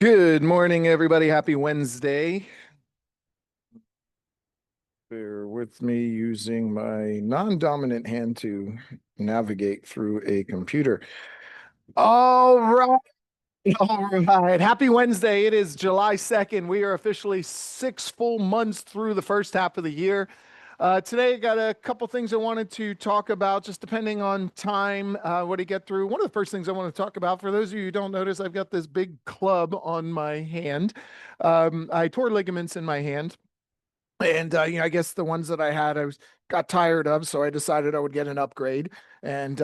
Good morning, everybody. Happy Wednesday. Bear with me using my non-dominant hand to navigate through a computer. All right. All right. Happy Wednesday. It is July 2nd. We are officially 6 full months through the first half of the year. Today, I got a couple things I wanted to talk about, just depending on time, what to get through. One of the first things I want to talk about, for those of you who don't notice, I've got this big club on my hand. I tore ligaments in my hand. And I guess the ones that I had, got tired of, so I decided I would get an upgrade. And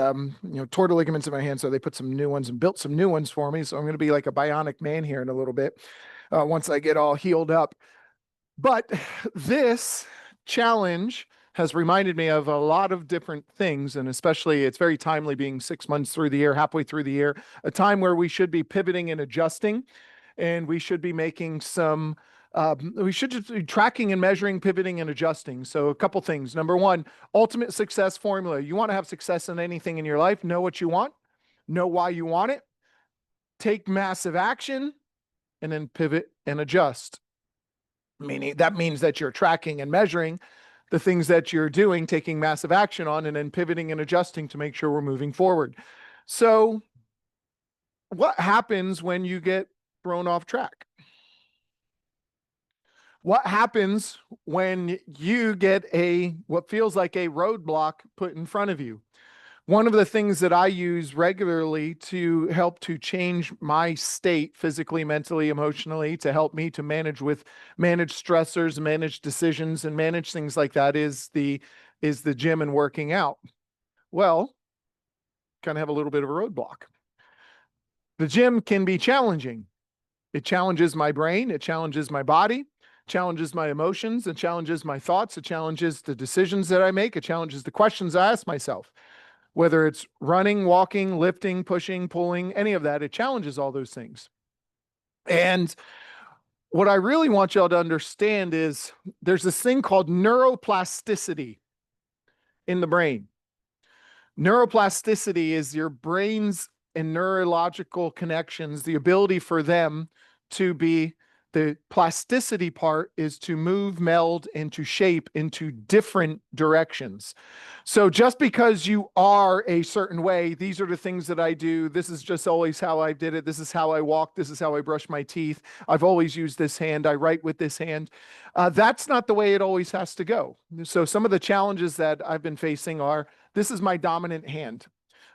tore the ligaments in my hand, so they put some new ones and built some new ones for me. So I'm going to be like a bionic man here in a little bit, once I get all healed up. But this challenge has reminded me of a lot of different things, and especially it's very timely, being 6 months through the year, halfway through the year, a time where we should be pivoting and adjusting, and we should be making some. We should just be tracking and measuring, pivoting and adjusting. So, a couple things. Number one, ultimate success formula. You want to have success in anything in your life, know what you want, know why you want it, take massive action, and then pivot and adjust. Meaning that means that you're tracking and measuring the things that you're doing, taking massive action on, and then pivoting and adjusting to make sure we're moving forward. So, what happens when you get thrown off track? What happens when you get what feels like a roadblock put in front of you? One of the things that I use regularly to help to change my state physically, mentally, emotionally, to help me to manage stressors, manage decisions, and manage things like that is the gym and working out. Well, kind of have a little bit of a roadblock. The gym can be challenging. It challenges my brain, it challenges my body, challenges my emotions, it challenges my thoughts, it challenges the decisions that I make, it challenges the questions I ask myself. Whether it's running, walking, lifting, pushing, pulling, any of that, it challenges all those things. And what I really want y'all to understand is there's this thing called neuroplasticity in the brain. Neuroplasticity is your brain's and neurological connections, the ability for them to be, the plasticity part is to move, meld, and to shape into different directions. So just because you are a certain way, these are the things that I do. This is just always how I did it. This is how I walk. This is how I brush my teeth. I've always used this hand. I write with this hand. That's not the way it always has to go. So some of the challenges that I've been facing are, this is my dominant hand.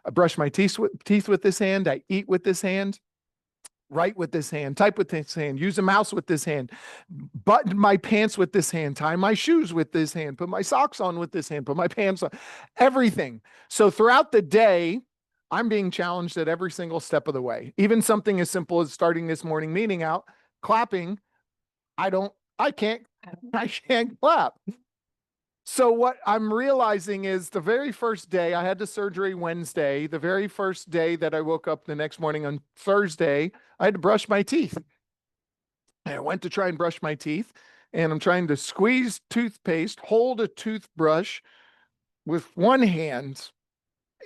I brush my teeth with this hand. I eat with this hand, write with this hand, type with this hand, use a mouse with this hand, button my pants with this hand, tie my shoes with this hand, put my socks on with this hand, put my pants on, everything. So throughout the day, I'm being challenged at every single step of the way. Even something as simple as starting this morning meeting out, clapping. I can't clap. So what I'm realizing is the very first day, I had the surgery Wednesday, the very first day that I woke up the next morning on Thursday, I had to brush my teeth. And I went to try and brush my teeth, and I'm trying to squeeze toothpaste, hold a toothbrush with one hand,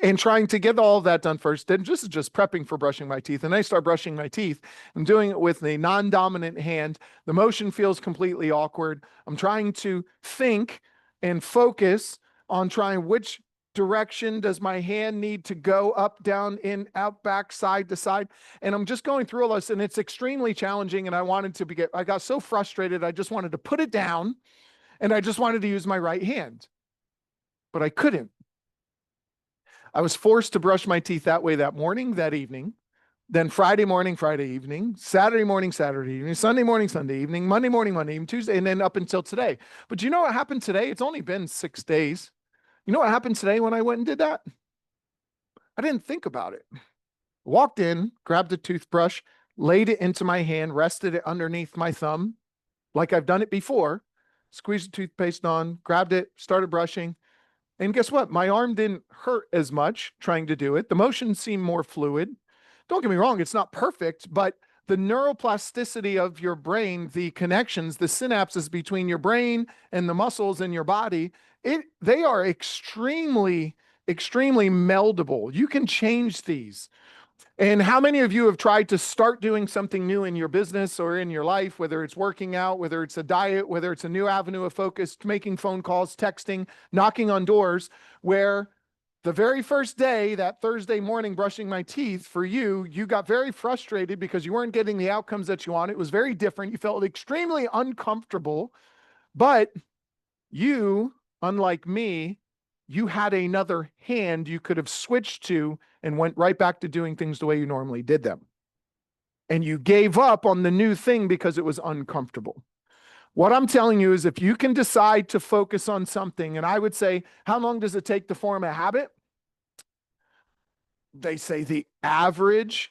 and trying to get all of that done first. Then this is just prepping for brushing my teeth. And I start brushing my teeth. I'm doing it with a non-dominant hand. The motion feels completely awkward. I'm trying to think and focus on trying which direction does my hand need to go, up, down, in, out, back, side to side. And I'm just going through all this, and it's extremely challenging. And I got so frustrated. I just wanted to put it down, and I just wanted to use my right hand, but I couldn't. I was forced to brush my teeth that way that morning, that evening, then Friday morning, Friday evening, Saturday morning, Saturday evening, Sunday morning, Sunday evening, Monday morning, Monday evening, Tuesday, and then up until today. But you know what happened today? It's only been 6 days. You know what happened today when I went and did that? I didn't think about it. Walked in, grabbed a toothbrush, laid it into my hand, rested it underneath my thumb, like I've done it before, squeezed the toothpaste on, grabbed it, started brushing. And guess what? My arm didn't hurt as much trying to do it. The motion seemed more fluid. Don't get me wrong, it's not perfect, but the neuroplasticity of your brain, the connections, the synapses between your brain and the muscles in your body, they are extremely, extremely meldable. You can change these. And how many of you have tried to start doing something new in your business or in your life, whether it's working out, whether it's a diet, whether it's a new avenue of focus, making phone calls, texting, knocking on doors, where the very first day, that Thursday morning, brushing my teeth for you, you got very frustrated because you weren't getting the outcomes that you wanted. It was very different. You felt extremely uncomfortable, but you, unlike me, you had another hand you could have switched to and went right back to doing things the way you normally did them. And you gave up on the new thing because it was uncomfortable. What I'm telling you is if you can decide to focus on something, and I would say, how long does it take to form a habit? They say the average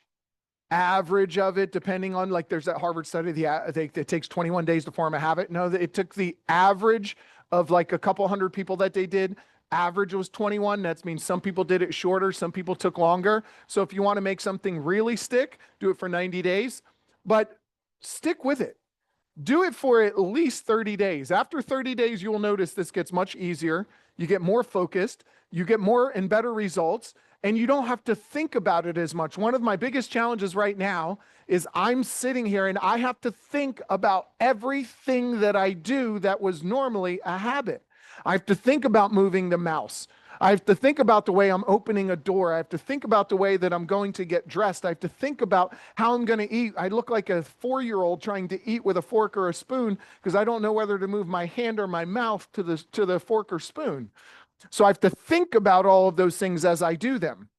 of it, depending on, like, there's that Harvard study, it takes 21 days to form a habit. No, it took the average of like a couple hundred people that they did. Average was 21. That means some people did it shorter, some people took longer. So if you want to make something really stick, do it for 90 days, but stick with it. Do it for at least 30 days. After 30 days, you will notice this gets much easier. You get more focused, you get more and better results, and you don't have to think about it as much. One of my biggest challenges right now is I'm sitting here and I have to think about everything that I do that was normally a habit. I have to think about moving the mouse. I have to think about the way I'm opening a door. I have to think about the way that I'm going to get dressed. I have to think about how I'm going to eat. I look like a 4-year-old trying to eat with a fork or a spoon because I don't know whether to move my hand or my mouth to the fork or spoon. So I have to think about all of those things as I do them.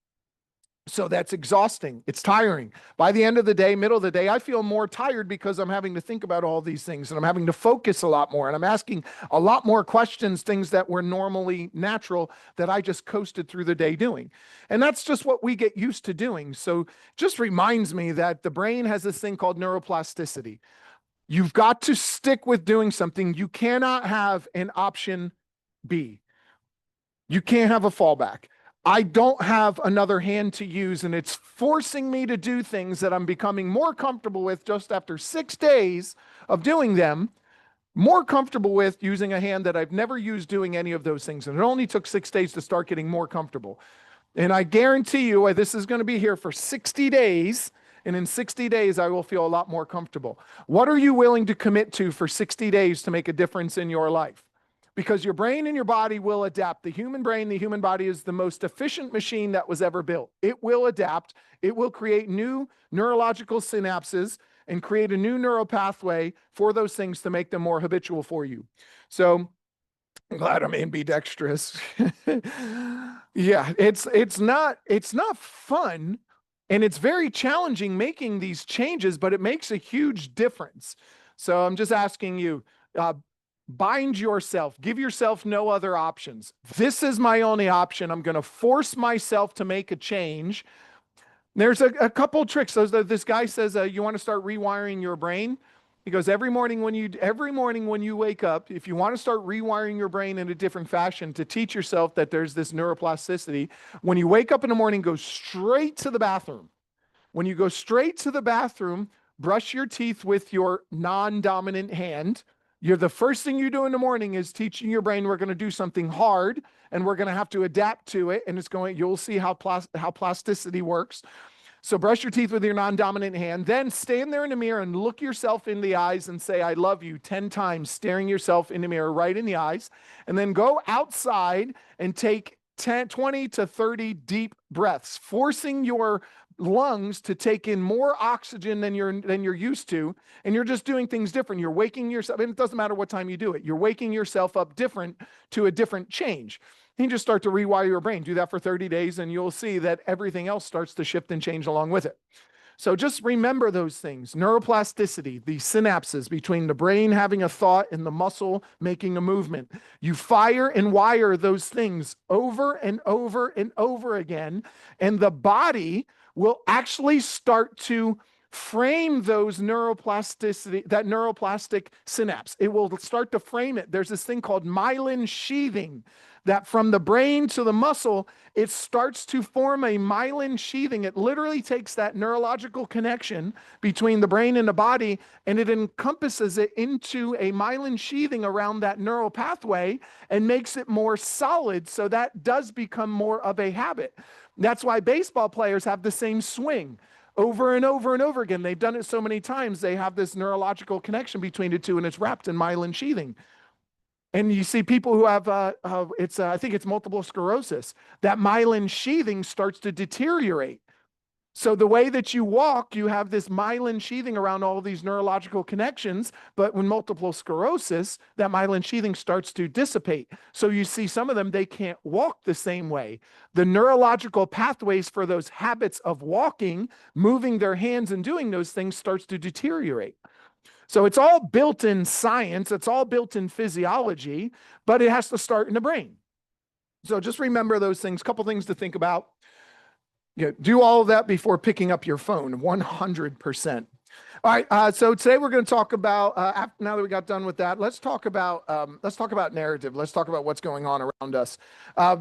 So that's exhausting. It's tiring. By the end of the day, middle of the day, I feel more tired because I'm having to think about all these things and I'm having to focus a lot more and I'm asking a lot more questions, things that were normally natural that I just coasted through the day doing. And that's just what we get used to doing. So just reminds me that the brain has this thing called neuroplasticity. You've got to stick with doing something. You cannot have an option B. You can't have a fallback. I don't have another hand to use, and it's forcing me to do things that I'm becoming more comfortable with just after 6 days of doing them, more comfortable with using a hand that I've never used doing any of those things. And it only took 6 days to start getting more comfortable. And I guarantee you, this is going to be here for 60 days. And in 60 days, I will feel a lot more comfortable. What are you willing to commit to for 60 days to make a difference in your life? Because your brain and your body will adapt. The human brain, the human body is the most efficient machine that was ever built. It will adapt. It will create new neurological synapses and create a new neural pathway for those things to make them more habitual for you. So I'm glad I'm ambidextrous. Yeah, it's not fun, and it's very challenging making these changes, but it makes a huge difference. So I'm just asking you, bind yourself, give yourself no other options. This is my only option. I'm going to force myself to make a change. There's a couple tricks. This guy says, you want to start rewiring your brain. He goes, every morning when you wake up, if you want to start rewiring your brain in a different fashion to teach yourself that there's this neuroplasticity, when you wake up in the morning, go straight to the bathroom. When you go straight to the bathroom, brush your teeth with your non-dominant hand. The first thing you do in the morning is teaching your brain we're going to do something hard and we're going to have to adapt to it. And you'll see how plasticity works. So brush your teeth with your non-dominant hand, then stand there in the mirror and look yourself in the eyes and say, I love you 10 times, staring yourself in the mirror right in the eyes. And then go outside and take 20 to 30 deep breaths, forcing your lungs to take in more oxygen than you're used to. And you're just doing things different. You're waking yourself, and it doesn't matter what time you do it. You're waking yourself up different to a different change. You can just start to rewire your brain. Do that for 30 days and you'll see that everything else starts to shift and change along with it. So just remember those things. Neuroplasticity, the synapses between the brain having a thought and the muscle making a movement. You fire and wire those things over and over and over again, and the body will actually start to frame those that neuroplastic synapse. It will start to frame it. There's this thing called myelin sheathing that from the brain to the muscle, it starts to form a myelin sheathing. It literally takes that neurological connection between the brain and the body, and it encompasses it into a myelin sheathing around that neural pathway and makes it more solid. So that does become more of a habit. That's why baseball players have the same swing over and over and over again. They've done it so many times, they have this neurological connection between the two, and it's wrapped in myelin sheathing. And you see people who have, I think it's multiple sclerosis, that myelin sheathing starts to deteriorate. So the way that you walk, you have this myelin sheathing around all of these neurological connections, but when multiple sclerosis, that myelin sheathing starts to dissipate. So you see some of them, they can't walk the same way. The neurological pathways for those habits of walking, moving their hands and doing those things starts to deteriorate. So it's all built in science, it's all built in physiology, but it has to start in the brain. So just remember those things, couple things to think about. Do all of that before picking up your phone, 100%. All right, so today we're going to talk about, now that we got done with that, let's talk about narrative. Let's talk about what's going on around us.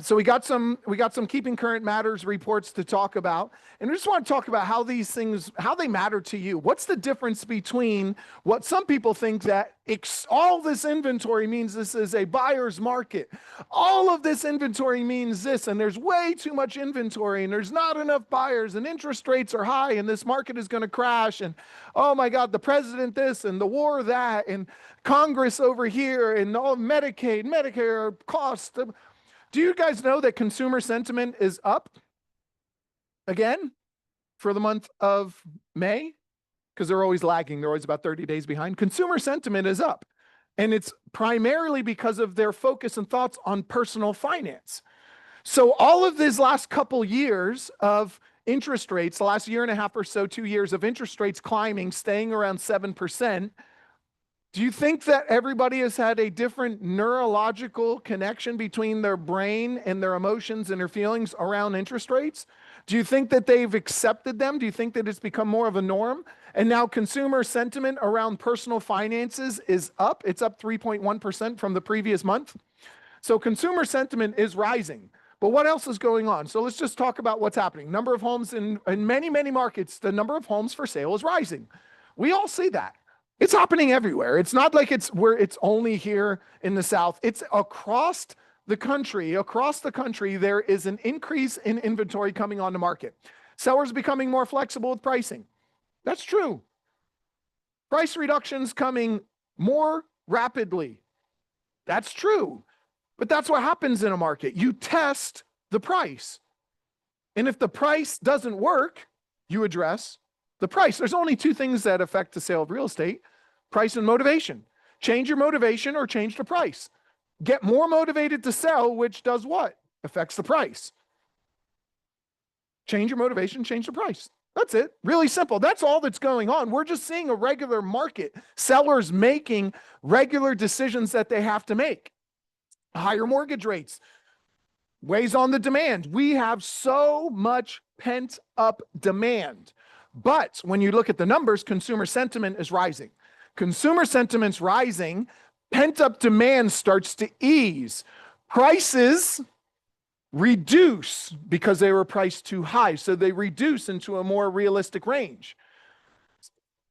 So we got some Keeping Current Matters reports to talk about, and we just want to talk about how these things, how they matter to you. What's the difference between what some people think that all this inventory means this is a buyer's market. All of this inventory means this, and there's way too much inventory, and there's not enough buyers, and interest rates are high, and this market is going to crash, and oh my God, the president this, and the war that, and Congress over here, and all Medicaid, Medicare costs. Do you guys know that consumer sentiment is up again for the month of May? Because they're always lagging. They're always about 30 days behind. Consumer sentiment is up. And it's primarily because of their focus and thoughts on personal finance. So all of these last couple years of interest rates, the last year and a half or so, 2 years of interest rates climbing, staying around 7%, do you think that everybody has had a different neurological connection between their brain and their emotions and their feelings around interest rates? Do you think that they've accepted them? Do you think that it's become more of a norm? And now consumer sentiment around personal finances is up. It's up 3.1% from the previous month. So consumer sentiment is rising. But what else is going on? So let's just talk about what's happening. Number of homes in many, many markets, the number of homes for sale is rising. We all see that. It's happening everywhere. It's not like it's only here in the South. It's across the country. Across the country, there is an increase in inventory coming on the market. Sellers becoming more flexible with pricing. That's true. Price reductions coming more rapidly. That's true. But that's what happens in a market. You test the price. And if the price doesn't work, you address the price. There's only two things that affect the sale of real estate: price and motivation. Change your motivation or change the price. Get more motivated to sell, which does what? Affects the price. Change your motivation, change the price. That's it. Really simple. That's all that's going on. We're just seeing a regular market. Sellers making regular decisions that they have to make. Higher mortgage rates weighs on the demand. We have so much pent up demand. But when you look at the numbers, consumer sentiment is rising. Consumer sentiment's rising. Pent up demand starts to ease. Prices reduce because they were priced too high. So they reduce into a more realistic range.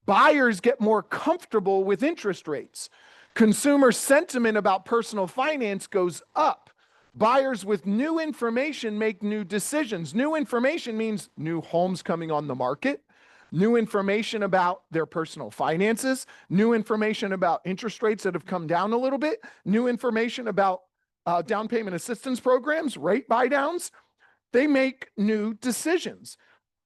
Buyers get more comfortable with interest rates. Consumer sentiment about personal finance goes up. Buyers with new information make new decisions. New information means new homes coming on the market, new information about their personal finances, new information about interest rates that have come down a little bit, new information about down payment assistance programs, rate buy downs. They make new decisions.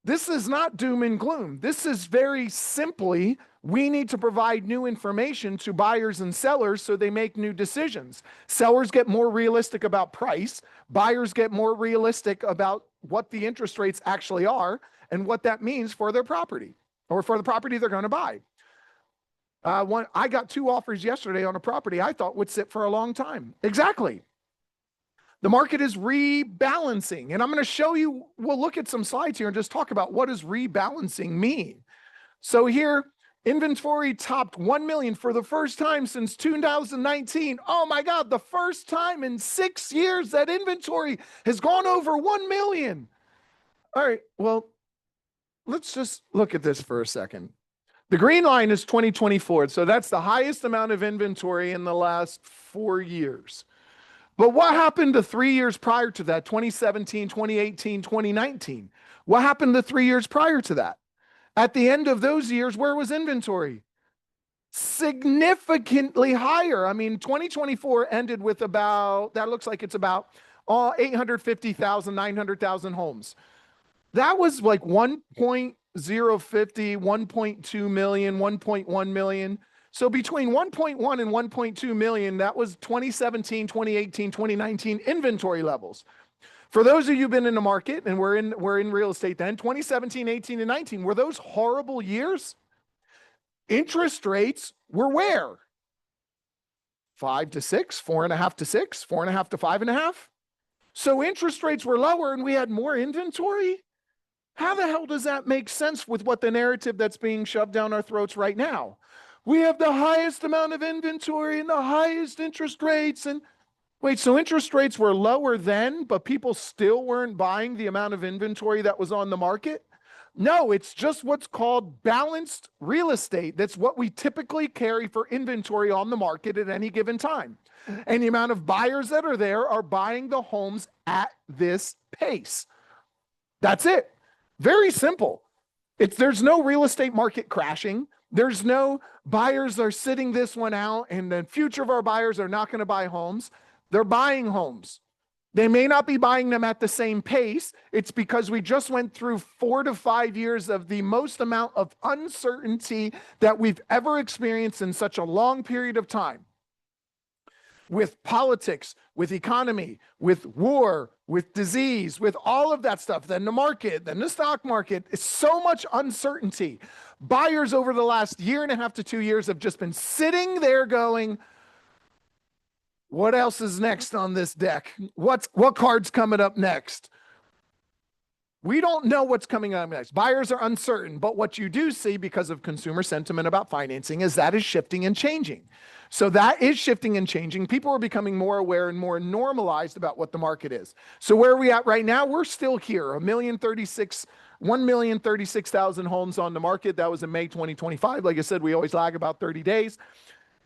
This is not doom and gloom. This is very simply, we need to provide new information to buyers and sellers so they make new decisions. Sellers get more realistic about price. Buyers get more realistic about what the interest rates actually are and what that means for their property or for the property they're going to buy. I got 2 offers yesterday on a property I thought would sit for a long time. Exactly. The market is rebalancing. And I'm going to show you, we'll look at some slides here and just talk about what does rebalancing mean. So here, inventory topped 1 million for the first time since 2019. Oh my God, the first time in 6 years that inventory has gone over 1 million. All right, well, let's just look at this for a second. The green line is 2024. So that's the highest amount of inventory in the last 4 years. But what happened to 3 years prior to that? 2017, 2018, 2019. What happened to 3 years prior to that? At the end of those years, where was inventory? Significantly higher. I mean, 2024 ended with about, that looks like it's about 850,000, 900,000 homes. That was like 1.050, 1.2 million, 1.1 million. So between 1.1 and 1.2 million, that was 2017, 2018, 2019 inventory levels. For those of you who've been in the market, and we're in real estate then, 2017, 18, and 19, were those horrible years? Interest rates were where? 5 to 6, 4.5 to 6, 4.5 to 5.5. So interest rates were lower and we had more inventory? How the hell does that make sense with what the narrative that's being shoved down our throats right now? We have the highest amount of inventory and the highest interest rates. And wait, so interest rates were lower then, but people still weren't buying the amount of inventory that was on the market? No, it's just what's called balanced real estate. That's what we typically carry for inventory on the market at any given time. And the amount of buyers that are there are buying the homes at this pace. That's it. Very simple. There's no real estate market crashing. There's no buyers are sitting this one out and the future of our buyers are not going to buy homes. They're buying homes. They may not be buying them at the same pace. It's because we just went through 4 to 5 years of the most amount of uncertainty that we've ever experienced in such a long period of time. With politics, with economy, with war, with disease, with all of that stuff, then the market, then the stock market, it's so much uncertainty. Buyers over the last 1.5 to 2 years have just been sitting there going, what else is next on this deck? What card's coming up next? We don't know what's coming up next. Buyers are uncertain, but what you do see because of consumer sentiment about financing is that is shifting and changing. So that is shifting and changing. People are becoming more aware and more normalized about what the market is. So where are we at right now? We're still here, 1,036,000 homes on the market. That was in May 2025. Like I said, we always lag about 30 days.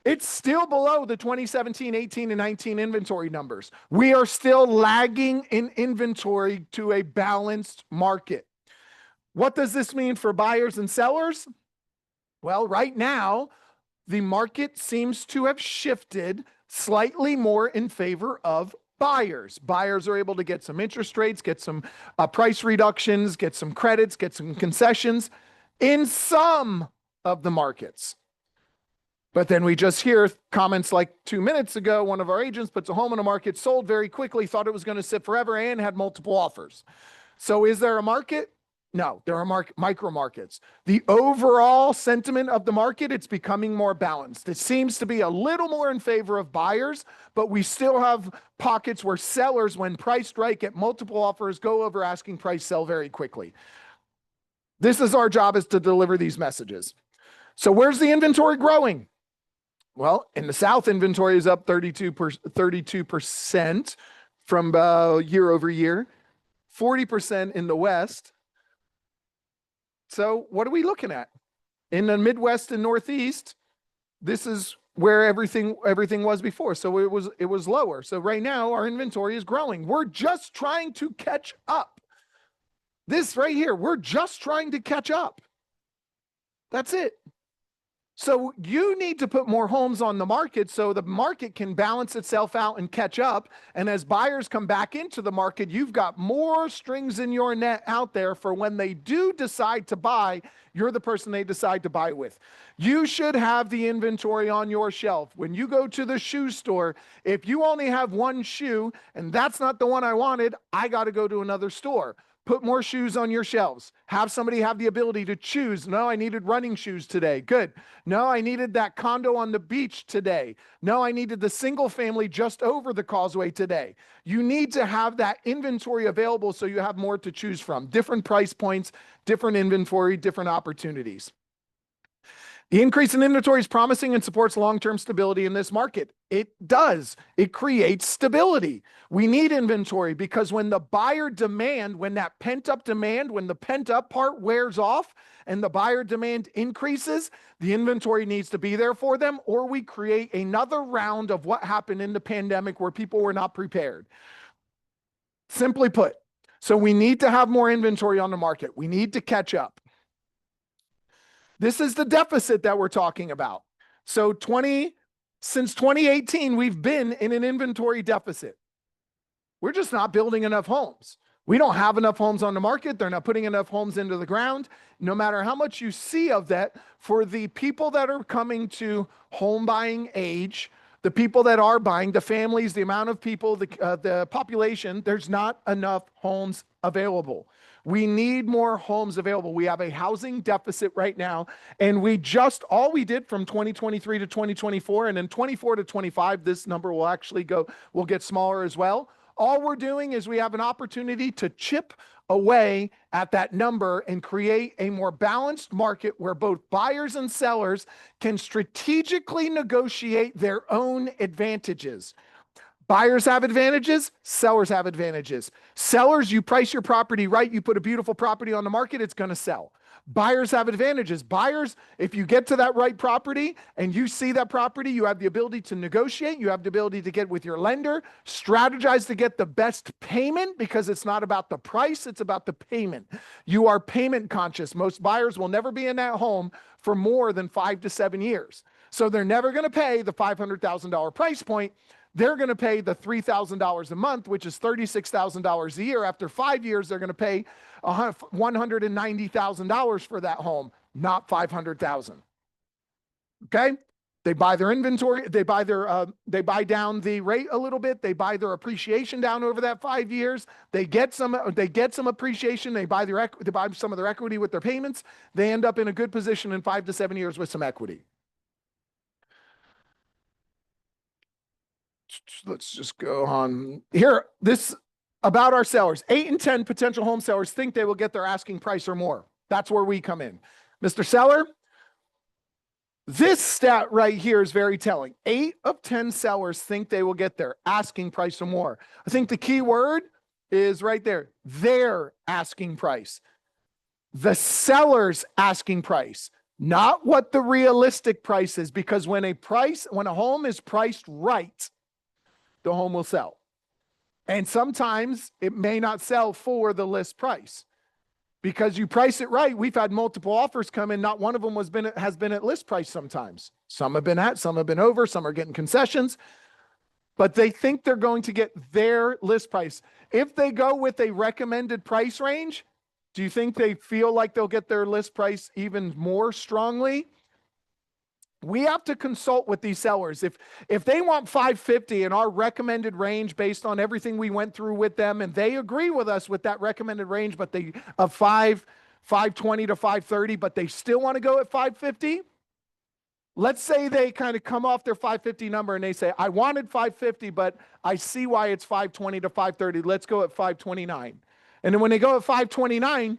It's still below the 2017, 18, and 19 inventory numbers. We are still lagging in inventory to a balanced market. What does this mean for buyers and sellers? Well, right now, the market seems to have shifted slightly more in favor of buyers. Buyers are able to get some interest rates, get some price reductions, get some credits, get some concessions in some of the markets. But then we just hear comments like 2 minutes ago, one of our agents puts a home on the market, sold very quickly, thought it was going to sit forever, and had multiple offers. So is there a market? No, there are micro markets. The overall sentiment of the market, it's becoming more balanced. It seems to be a little more in favor of buyers, but we still have pockets where sellers, when priced right, get multiple offers, go over asking price, sell very quickly. This is our job, is to deliver these messages. So where's the inventory growing? Well, in the South, inventory is up 32% from year over year, 40% in the West. So what are we looking at? In the Midwest and Northeast, this is where everything was before. So it was lower. So right now our inventory is growing. We're just trying to catch up. This right here, we're just trying to catch up. That's it. So you need to put more homes on the market so the market can balance itself out and catch up. And as buyers come back into the market, you've got more strings in your net out there for when they do decide to buy, you're the person they decide to buy with. You should have the inventory on your shelf. When you go to the shoe store, if you only have one shoe and that's not the one I wanted, I got to go to another store. Put more shoes on your shelves. Have somebody have the ability to choose. No, I needed running shoes today. Good. No, I needed that condo on the beach today. No, I needed the single family just over the causeway today. You need to have that inventory available so you have more to choose from. Different price points, different inventory, different opportunities. The increase in inventory is promising and supports long-term stability in this market. It does. It creates stability. We need inventory because when the buyer demand, when that pent-up demand, when the pent-up part wears off and the buyer demand increases, the inventory needs to be there for them, or we create another round of what happened in the pandemic where people were not prepared. Simply put, so we need to have more inventory on the market. We need to catch up. This is the deficit that we're talking about. So since 2018, we've been in an inventory deficit. We're just not building enough homes. We don't have enough homes on the market. They're not putting enough homes into the ground. No matter how much you see of that, for the people that are coming to home buying age, the people that are buying, the families, the amount of people, the population, there's not enough homes available. We need more homes available. We have a housing deficit right now, and all we did from 2023 to 2024, and in 24 to 25, this number will get smaller as well. All we're doing is we have an opportunity to chip away at that number and create a more balanced market where both buyers and sellers can strategically negotiate their own advantages. Buyers have advantages, sellers have advantages. Sellers, you price your property right, you put a beautiful property on the market, it's going to sell. Buyers have advantages. Buyers, if you get to that right property and you see that property, you have the ability to negotiate, you have the ability to get with your lender, strategize to get the best payment, because it's not about the price, it's about the payment. You are payment conscious. Most buyers will never be in that home for more than 5 to 7 years. So they're never going to pay the $500,000 price point. They're going to pay the $3,000 a month, which is $36,000 a year. After 5 years, they're going to pay $190,000 for that home, not $500,000. Okay? They buy their inventory. They buy down the rate a little bit. They buy their appreciation down over that 5 years. They get some appreciation. They buy some of their equity with their payments. They end up in a good position in 5 to 7 years with some equity. Let's just go on here. This about our sellers. 8 in 10 potential home sellers think they will get their asking price or more. That's where we come in. Mr. Seller, this stat right here is very telling. 8 of 10 sellers think they will get their asking price or more. I think the key word is right there. Their asking price. The seller's asking price. Not what the realistic price is, because when a home is priced right, the home will sell. And sometimes it may not sell for the list price because you price it right. We've had multiple offers come in. Not one of them has been at list price sometimes. Some have been over, some are getting concessions, but they think they're going to get their list price. If they go with a recommended price range, do you think they feel like they'll get their list price even more strongly? We have to consult with these sellers. If they want 550 in our recommended range based on everything we went through with them, and they agree with us with that recommended range, but of 520 to 530, but they still want to go at 550. Let's say they kind of come off their 550 number and they say, I wanted 550, but I see why it's 520 to 530. Let's go at 529. And then when they go at 529,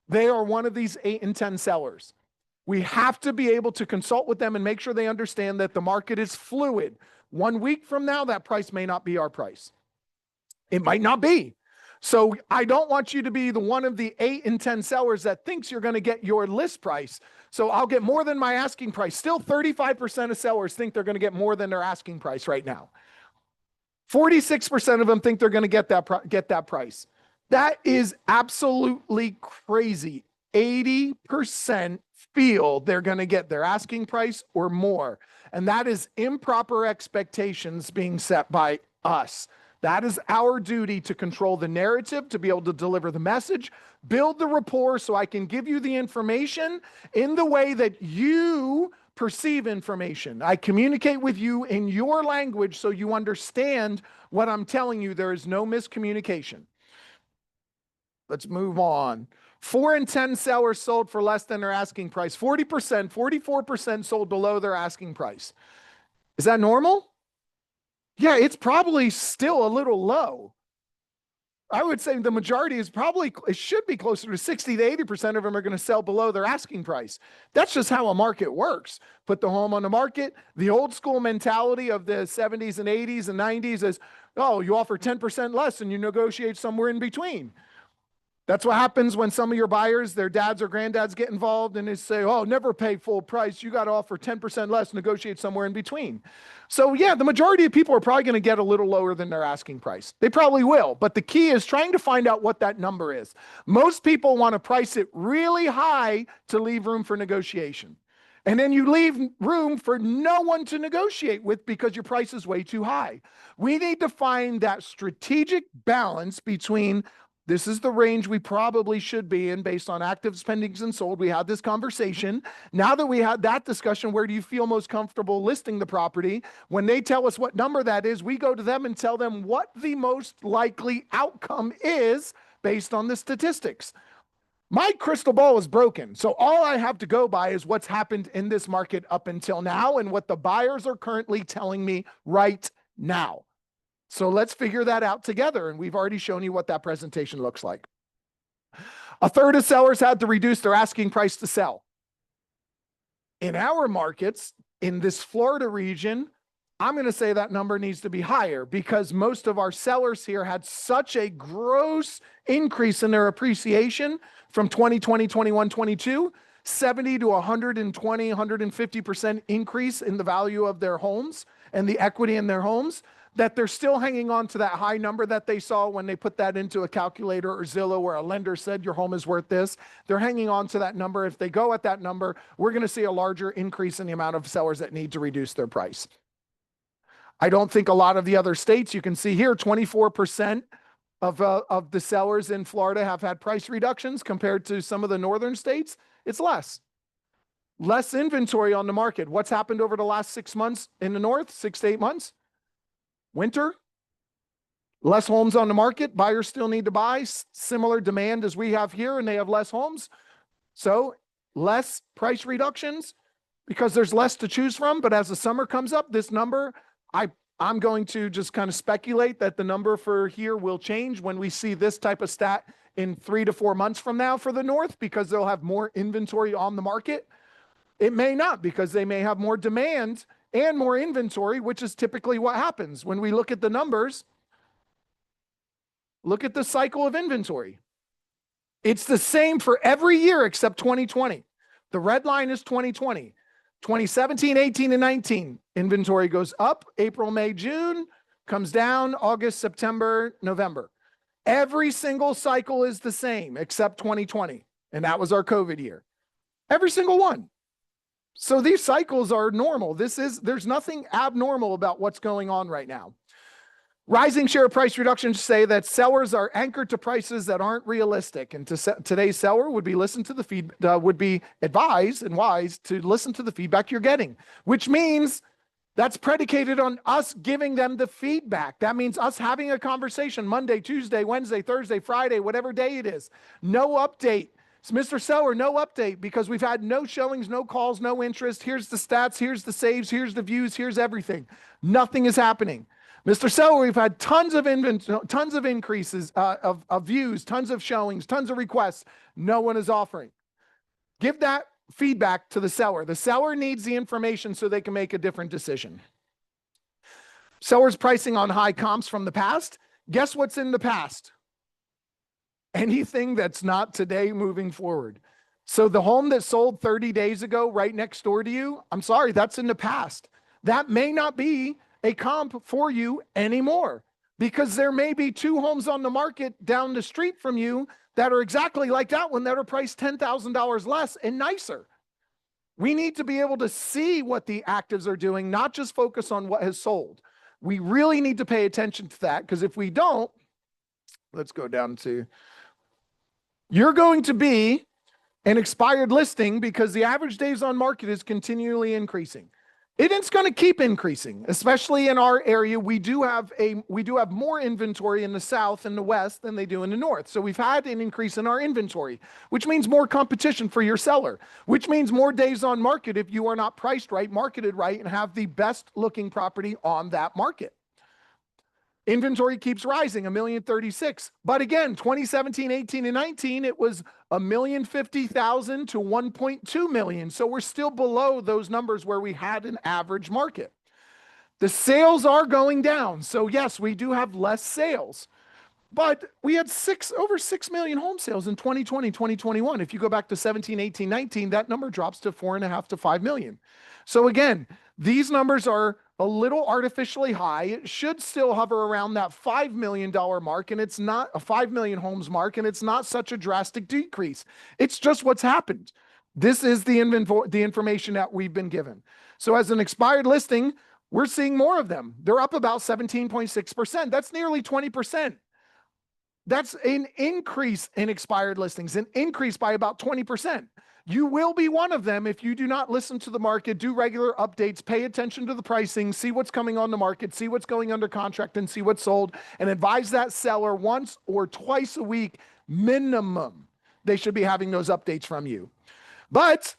they are one of these 8 in 10 sellers. We have to be able to consult with them and make sure they understand that the market is fluid. 1 week from now, that price may not be our price. It might not be. So I don't want you to be one of the 8 in 10 sellers that thinks you're going to get your list price. So I'll get more than my asking price. Still 35% of sellers think they're going to get more than their asking price right now. 46% of them think they're going to get that price. That is absolutely crazy. 80% feel they're going to get their asking price or more. And that is improper expectations being set by us. That is our duty to control the narrative, to be able to deliver the message, build the rapport so I can give you the information in the way that you perceive information. I communicate with you in your language so you understand what I'm telling you. There is no miscommunication. Let's move on. 4 in 10 sellers sold for less than their asking price. 40%, 44% sold below their asking price. Is that normal? Yeah, it's probably still a little low. I would say the majority is probably, it should be closer to 60 to 80% of them are going to sell below their asking price. That's just how a market works. Put the home on the market. The old school mentality of the 70s and 80s and 90s is, oh, you offer 10% less and you negotiate somewhere in between. That's what happens when some of your buyers, their dads or granddads get involved and they say, oh, never pay full price. You got to offer 10% less, negotiate somewhere in between. So yeah, the majority of people are probably going to get a little lower than their asking price. They probably will. But the key is trying to find out what that number is. Most people want to price it really high to leave room for negotiation. And then you leave room for no one to negotiate with because your price is way too high. We need to find that strategic balance between this is the range we probably should be in based on actives, pendings, and sold. We had this conversation. Now that we had that discussion, where do you feel most comfortable listing the property? When they tell us what number that is, we go to them and tell them what the most likely outcome is based on the statistics. My crystal ball is broken. So all I have to go by is what's happened in this market up until now and what the buyers are currently telling me right now. So let's figure that out together. And we've already shown you what that presentation looks like. A third of sellers had to reduce their asking price to sell. In our markets, in this Florida region, I'm going to say that number needs to be higher because most of our sellers here had such a gross increase in their appreciation from 2020, 21, 22, 70 to 120, 150% increase in the value of their homes and the equity in their homes, that they're still hanging on to that high number that they saw when they put that into a calculator or Zillow where a lender said your home is worth this. They're hanging on to that number. If they go at that number, we're going to see a larger increase in the amount of sellers that need to reduce their price. I don't think a lot of the other states, you can see here, 24% of the sellers in Florida have had price reductions compared to some of the northern states. It's less. Less inventory on the market. What's happened over the last 6 months in the north, 6 to 8 months? Winter, less homes on the market. Buyers still need to buy. Similar demand as we have here, and they have less homes. So less price reductions because there's less to choose from. But as the summer comes up, this number, I'm going to just kind of speculate that the number for here will change when we see this type of stat in 3 to 4 months from now for the north because they'll have more inventory on the market. It may not because they may have more demand and more inventory, which is typically what happens. When we look at the numbers, look at the cycle of inventory. It's the same for every year except 2020. The red line is 2020. 2017, 18, and 19, inventory goes up, April, May, June, comes down, August, September, November. Every single cycle is the same except 2020, and that was our COVID year. Every single one. So these cycles are normal. There's nothing abnormal about what's going on right now. Rising share price reductions say that sellers are anchored to prices that aren't realistic. And today's seller would be would be advised and wise to listen to the feedback you're getting, which means that's predicated on us giving them the feedback. That means us having a conversation Monday, Tuesday, Wednesday, Thursday, Friday, whatever day it is. No update. So Mr. Seller, no update because we've had no showings, no calls, no interest. Here's the stats, here's the saves, here's the views, here's everything. Nothing is happening. Mr. Seller, we've had tons of increases of views, tons of showings, tons of requests. No one is offering. Give that feedback to the seller. The seller needs the information so they can make a different decision. Sellers pricing on high comps from the past. Guess what's in the past? Anything that's not today moving forward. So the home that sold 30 days ago right next door to you, I'm sorry, that's in the past. That may not be a comp for you anymore because there may be 2 homes on the market down the street from you that are exactly like that one that are priced $10,000 less and nicer. We need to be able to see what the actives are doing, not just focus on what has sold. We really need to pay attention to that because if we don't, let's go down to, you're going to be an expired listing because the average days on market is continually increasing. It's going to keep increasing, especially in our area. We do have more inventory in the south and the west than they do in the north. So we've had an increase in our inventory, which means more competition for your seller, which means more days on market if you are not priced right, marketed right, and have the best looking property on that market. Inventory keeps rising, 1,036,000. But again, 2017, 18, and 19, it was 1,050,000 to 1.2 million. So we're still below those numbers where we had an average market. The sales are going down. So yes, we do have less sales. But we had over 6 million home sales in 2020, 2021. If you go back to 17, 18, 19, that number drops to 4.5 to 5 million. So again, these numbers are a little artificially high. It should still hover around that $5 million mark, and it's not a 5 million homes mark, and it's not such a drastic decrease. It's just what's happened. This is the information that we've been given. So as an expired listing, we're seeing more of them. They're up about 17.6%. That's nearly 20%. That's an increase in expired listings, an increase by about 20%. You will be one of them if you do not listen to the market, do regular updates, pay attention to the pricing, see what's coming on the market, see what's going under contract, and see what's sold, and advise that seller once or twice a week minimum. They should be having those updates from you. But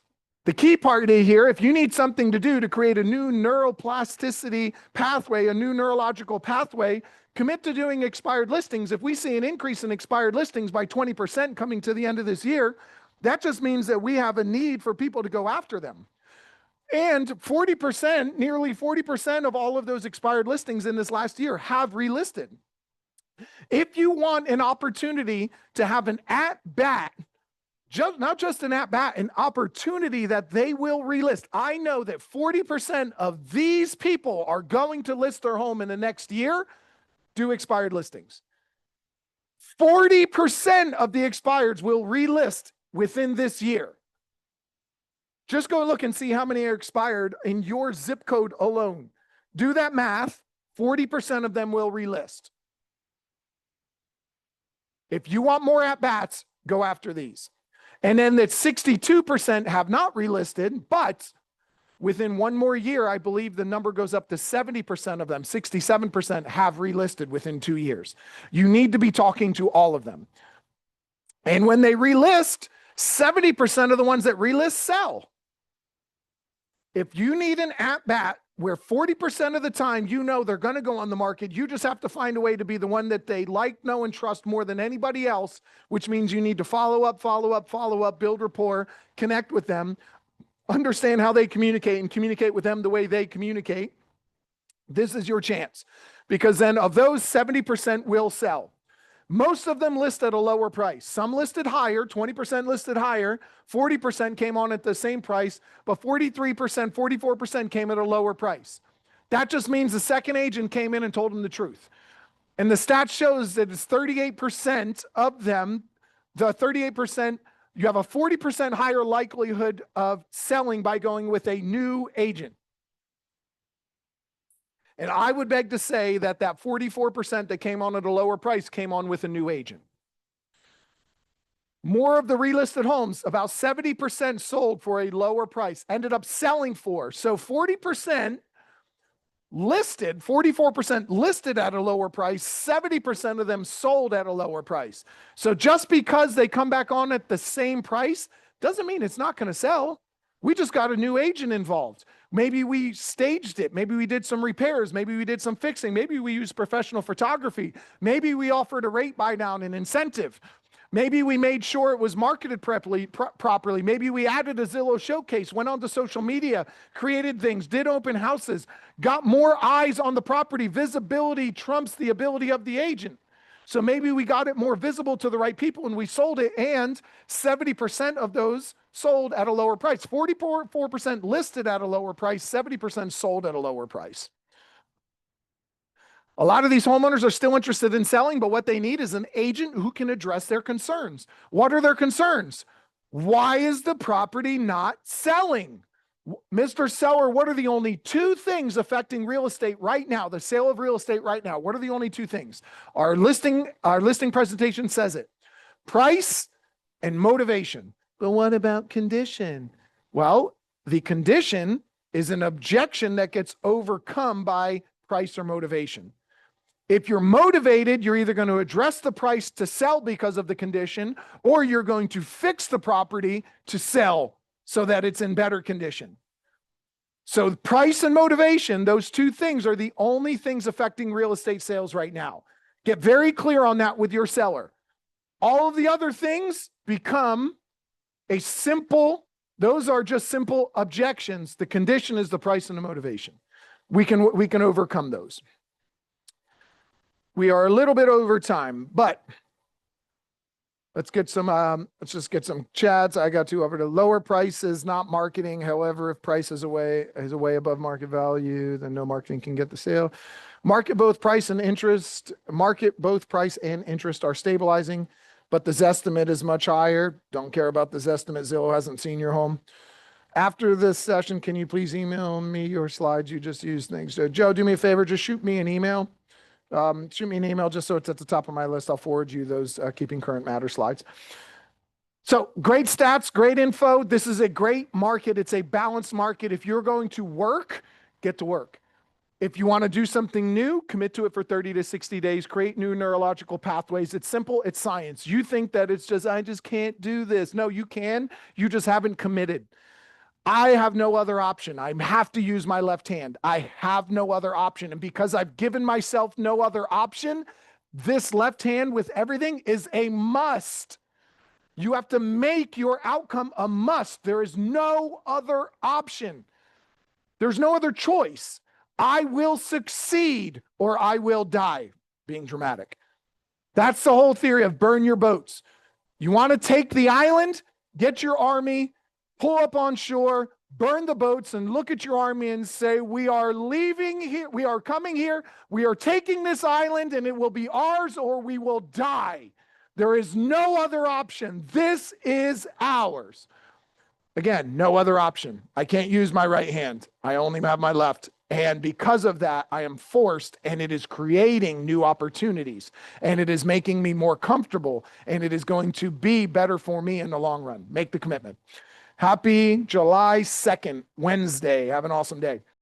the key part here, if you need something to do to create a new neuroplasticity pathway, a new neurological pathway, commit to doing expired listings. If we see an increase in expired listings by 20% coming to the end of this year, that just means that we have a need for people to go after them. And 40%, nearly 40% of all of those expired listings in this last year have relisted. If you want an opportunity to have an at-bat, not just an at-bat, an opportunity that they will relist. I know that 40% of these people are going to list their home in the next year, do expired listings. 40% of the expireds will relist within this year. Just go look and see how many are expired in your zip code alone. Do that math. 40% of them will relist. If you want more at-bats, go after these. And then that 62% have not relisted, but within one more year, I believe the number goes up to 70% of them, 67% have relisted within 2 years. You need to be talking to all of them. And when they relist, 70% of the ones that relist sell. If you need an at-bat where 40% of the time you know they're going to go on the market, you just have to find a way to be the one that they like, know, and trust more than anybody else, which means you need to follow up, build rapport, connect with them, understand how they communicate, and communicate with them the way they communicate. This is your chance, because then of those, 70% will sell. Most of them list at a lower price. Some listed higher, 20% listed higher, 40% came on at the same price, but 43%, 44% came at a lower price. That just means the second agent came in and told them the truth. And the stat shows that it's 38% of them, the 38%, you have a 40% higher likelihood of selling by going with a new agent. And I would beg to say that that 44% that came on at a lower price came on with a new agent. More of the relisted homes, about 70% sold for a lower price, ended up selling for. So 40% listed, 44% listed at a lower price, 70% of them sold at a lower price. So just because they come back on at the same price doesn't mean it's not going to sell. We just got a new agent involved. Maybe we staged it. Maybe we did some repairs. Maybe we did some fixing. Maybe we used professional photography. Maybe we offered a rate buy down, an incentive. Maybe we made sure it was marketed properly. Maybe we added a Zillow showcase, went onto social media, created things, did open houses, got more eyes on the property. Visibility trumps the ability of the agent. So maybe we got it more visible to the right people and we sold it, and 70% of those sold at a lower price. 44% listed at a lower price, 70% sold at a lower price. A lot of these homeowners are still interested in selling, but what they need is an agent who can address their concerns. What are their concerns? Why is the property not selling? Mr. Seller, what are the only two things affecting real estate right now, the sale of real estate right now? What are the only two things? Our listing presentation says it. Price and motivation. But what about condition? Well, the condition is an objection that gets overcome by price or motivation. If you're motivated, you're either going to address the price to sell because of the condition, or you're going to fix the property to sell so that it's in better condition. So price and motivation, those two things are the only things affecting real estate sales right now. Get very clear on that with your seller. All of the other things become those are just simple objections. The condition is the price and the motivation. We can overcome those. We are a little bit over time, but let's just get some chats. I got to over to lower prices, not marketing. However, if price is way above market value, then no marketing can get the sale. Market both price and interest are stabilizing, but the Zestimate is much higher. Don't care about the Zestimate. Zillow hasn't seen your home. After this session, can you please email me your slides you just used? Thanks. Joe, do me a favor, just shoot me an email. Shoot me an email just so it's at the top of my list. I'll forward you those Keeping Current Matter slides. So great stats, great info. This is a great market. It's a balanced market. If you're going to work, get to work. If you want to do something new, commit to it for 30 to 60 days, create new neurological pathways. It's simple, it's science. You think that it's just, I just can't do this. No, you can. You just haven't committed. I have no other option. I have to use my left hand. I have no other option. And because I've given myself no other option, this left hand with everything is a must. You have to make your outcome a must. There is no other option. There's no other choice. I will succeed or I will die, being dramatic. That's the whole theory of burn your boats. You want to take the island, get your army, pull up on shore, burn the boats, and look at your army and say, we are leaving here, we are coming here, we are taking this island, and it will be ours or we will die. There is no other option. This is ours. Again, no other option. I can't use my right hand. I only have my left. And because of that, I am forced, and it is creating new opportunities, and it is making me more comfortable, and it is going to be better for me in the long run. Make the commitment. Happy July 2nd, Wednesday. Have an awesome day.